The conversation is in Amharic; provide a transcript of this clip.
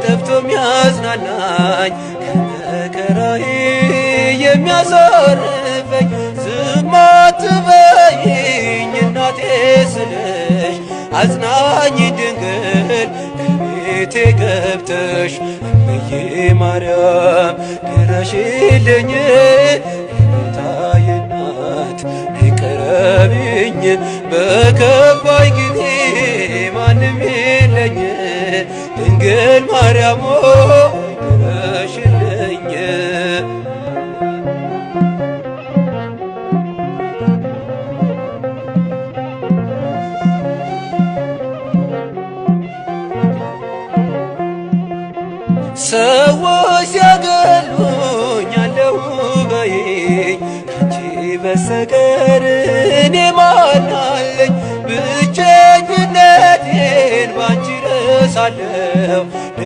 ጠፍቶ ሚያጽናናኝ ከመከራዬ የሚያሳርፈኝ ዝም አትበይኝ እናቴ ስልሽ አጽናኝ ድንግል ከቤቴ ገብተሽ እምዬ ማርያም ድረሽልኝ የጌታዬ እናት ይቅረብኝ በከፋኝ ጊዜ ማንም የለኝ ድንግል ማርያም ድረሽልኝ ሰዎች ሲያገሉኝ አለሁ በይኝ ካንቺ በስተቀር እኔ ማን አለኝ ብቸኝነቴን ባንቺ ረሳለሁ